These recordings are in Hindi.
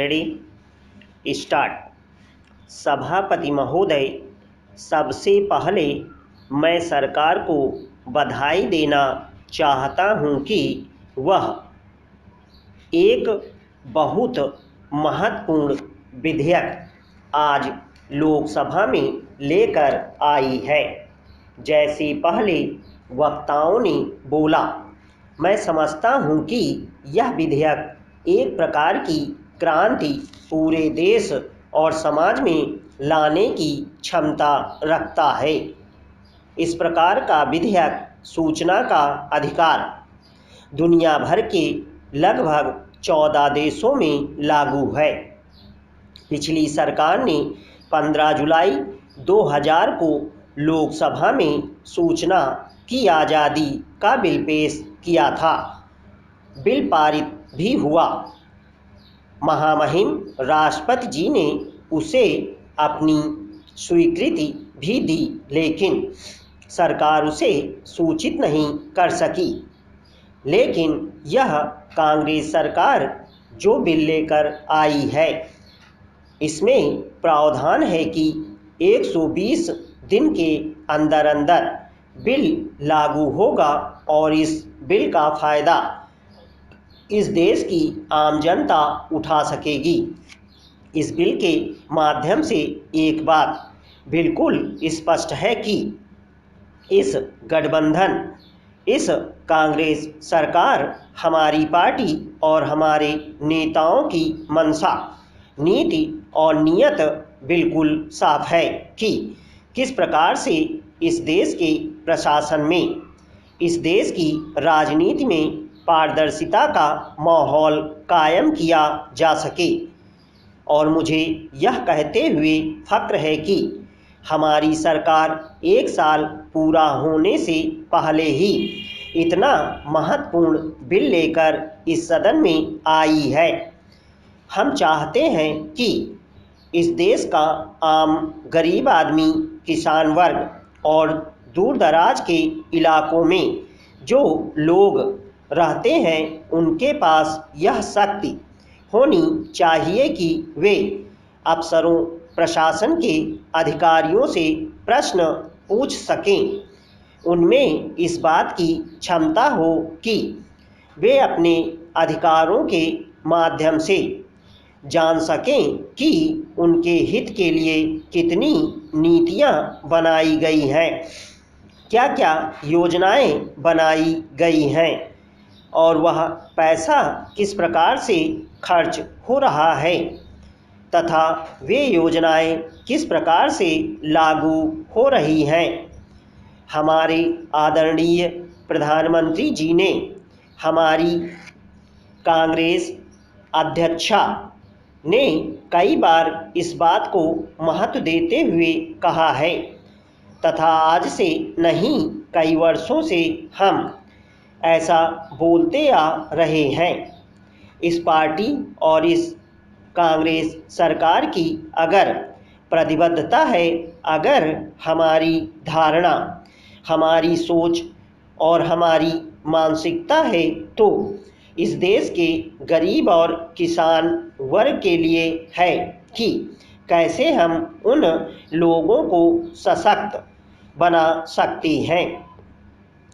Ready start. सभापति महोदय, सबसे पहले मैं सरकार को बधाई देना चाहता हूं कि वह एक बहुत महत्वपूर्ण विधेयक आज लोकसभा में लेकर आई है। जैसे पहले वक्ताओं ने बोला, मैं समझता हूं कि यह विधेयक एक प्रकार की क्रांति पूरे देश और समाज में लाने की क्षमता रखता है। इस प्रकार का विधेयक सूचना का अधिकार दुनिया भर के लगभग 14 देशों में लागू है। पिछली सरकार ने 15 जुलाई 2000 को लोकसभा में सूचना की आज़ादी का बिल पेश किया था। बिल पारित भी हुआ। महामहिम राष्ट्रपति जी ने उसे अपनी स्वीकृति भी दी, लेकिन सरकार उसे सूचित नहीं कर सकी। लेकिन यह कांग्रेस सरकार जो बिल लेकर आई है, इसमें प्रावधान है कि 120 दिन के अंदर अंदर बिल लागू होगा और इस बिल का फ़ायदा इस देश की आम जनता उठा सकेगी। इस बिल के माध्यम से एक बात बिल्कुल स्पष्ट है कि इस गठबंधन, इस कांग्रेस सरकार, हमारी पार्टी और हमारे नेताओं की मंशा, नीति और नीयत बिल्कुल साफ है कि किस प्रकार से इस देश के प्रशासन में, इस देश की राजनीति में पारदर्शिता का माहौल कायम किया जा सके। और मुझे यह कहते हुए फक्र है कि हमारी सरकार 1 साल पूरा होने से पहले ही इतना महत्वपूर्ण बिल लेकर इस सदन में आई है। हम चाहते हैं कि इस देश का आम गरीब आदमी, किसान वर्ग और दूर दराज के इलाकों में जो लोग रहते हैं, उनके पास यह शक्ति होनी चाहिए कि वे अफसरों, प्रशासन के अधिकारियों से प्रश्न पूछ सकें। उनमें इस बात की क्षमता हो कि वे अपने अधिकारों के माध्यम से जान सकें कि उनके हित के लिए कितनी नीतियां बनाई गई हैं, क्या क्या योजनाएं बनाई गई हैं और वह पैसा किस प्रकार से खर्च हो रहा है तथा वे योजनाएं किस प्रकार से लागू हो रही हैं। हमारे आदरणीय प्रधानमंत्री जी ने हमारी कांग्रेस अध्यक्षा ने कई बार इस बात को महत्व देते हुए कहा है तथा आज से नहीं, कई वर्षों से हम ऐसा बोलते आ रहे हैं। इस पार्टी और इस कांग्रेस सरकार की अगर प्रतिबद्धता है, अगर हमारी धारणा, हमारी सोच और हमारी मानसिकता है, तो इस देश के गरीब और किसान वर्ग के लिए है कि कैसे हम उन लोगों को सशक्त बना सकते हैं।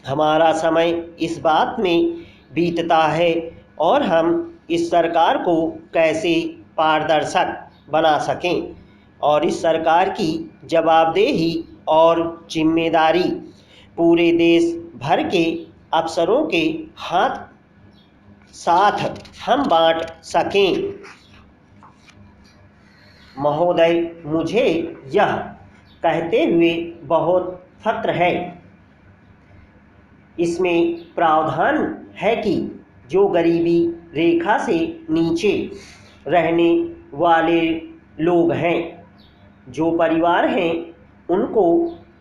हमारा समय इस बात में बीतता है और हम इस सरकार को कैसे पारदर्शक बना सकें और इस सरकार की जवाबदेही और जिम्मेदारी पूरे देश भर के अफसरों के साथ हम बांट सकें। महोदय, मुझे यह कहते हुए बहुत फक्र है, इसमें प्रावधान है कि जो गरीबी रेखा से नीचे रहने वाले लोग हैं, जो परिवार हैं, उनको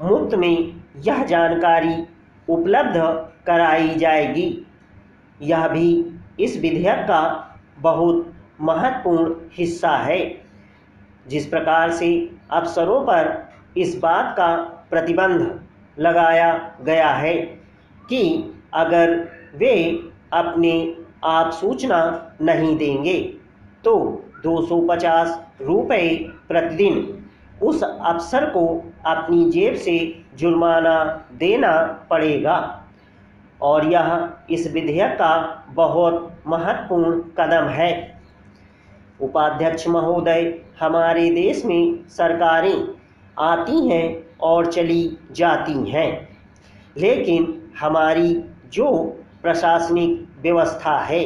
मुफ्त में यह जानकारी उपलब्ध कराई जाएगी। यह भी इस विधेयक का बहुत महत्वपूर्ण हिस्सा है। जिस प्रकार से अफसरों पर इस बात का प्रतिबंध लगाया गया है कि अगर वे अपने आप सूचना नहीं देंगे तो 250 रुपये प्रतिदिन उस अफसर को अपनी जेब से जुर्माना देना पड़ेगा। और यह इस विधेयक का बहुत महत्वपूर्ण कदम है। उपाध्यक्ष महोदय, हमारे देश में सरकारें आती हैं और चली जाती हैं, लेकिन हमारी जो प्रशासनिक व्यवस्था है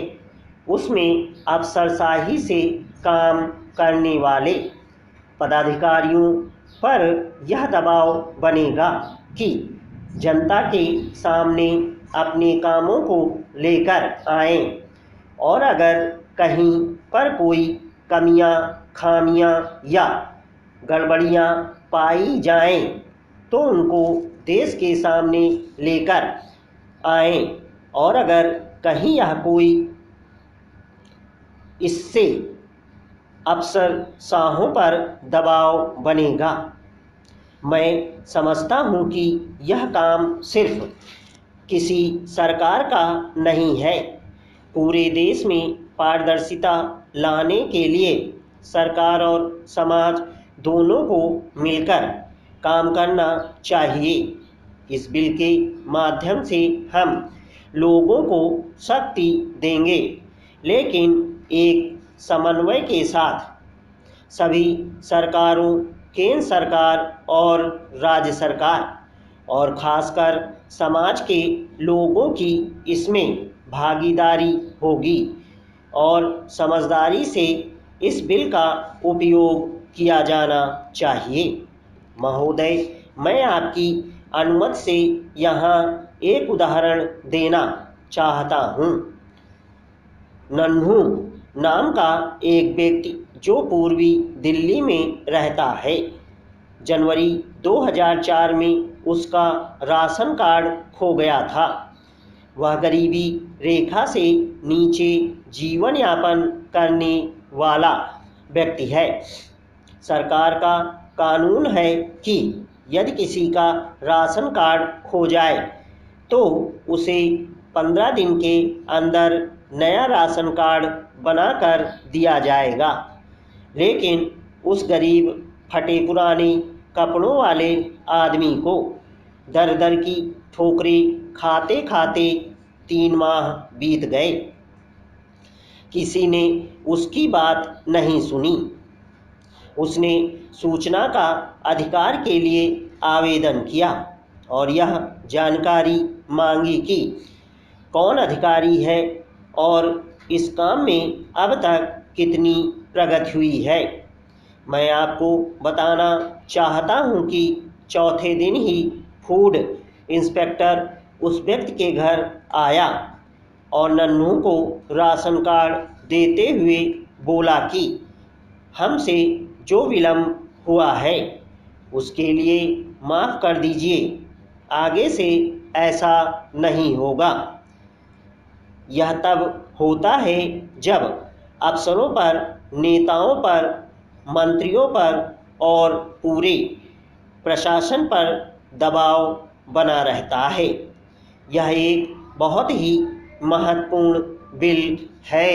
उसमें अफसरशाही से काम करने वाले पदाधिकारियों पर यह दबाव बनेगा कि जनता के सामने अपने कामों को लेकर आएं, और अगर कहीं पर कोई कमियां, खामियां या गड़बड़ियां पाई जाएं तो उनको देश के सामने लेकर आएं, और अगर कहीं यह कोई इससे अफसरशाहों पर दबाव बनेगा। मैं समझता हूँ कि यह काम सिर्फ किसी सरकार का नहीं है। पूरे देश में पारदर्शिता लाने के लिए सरकार और समाज दोनों को मिलकर काम करना चाहिए। इस बिल के माध्यम से हम लोगों को शक्ति देंगे, लेकिन एक समन्वय के साथ सभी सरकारों, केंद्र सरकार और राज्य सरकार और खासकर समाज के लोगों की इसमें भागीदारी होगी और समझदारी से इस बिल का उपयोग किया जाना चाहिए। महोदय, मैं आपकी अनुमति से यहाँ एक उदाहरण देना चाहता हूँ। नन्हू नाम का एक व्यक्ति जो पूर्वी दिल्ली में रहता है, जनवरी 2004 में उसका राशन कार्ड खो गया था। वह गरीबी रेखा से नीचे जीवन यापन करने वाला व्यक्ति है। सरकार का कानून है कि यदि किसी का राशन कार्ड खो जाए तो उसे 15 दिन के अंदर नया राशन कार्ड बनाकर दिया जाएगा, लेकिन उस गरीब फटे पुराने कपड़ों वाले आदमी को दर दर की ठोकरें खाते खाते 3 माह बीत गए। किसी ने उसकी बात नहीं सुनी। उसने सूचना का अधिकार के लिए आवेदन किया और यह जानकारी मांगी कि कौन अधिकारी है और इस काम में अब तक कितनी प्रगति हुई है। मैं आपको बताना चाहता हूं कि चौथे दिन ही फूड इंस्पेक्टर उस व्यक्ति के घर आया और नन्हू को राशन कार्ड देते हुए बोला कि हमसे जो विलम्ब हुआ है उसके लिए माफ़ कर दीजिए, आगे से ऐसा नहीं होगा। यह तब होता है जब अफसरों पर, नेताओं पर, मंत्रियों पर और पूरे प्रशासन पर दबाव बना रहता है। यह एक बहुत ही महत्वपूर्ण बिल है।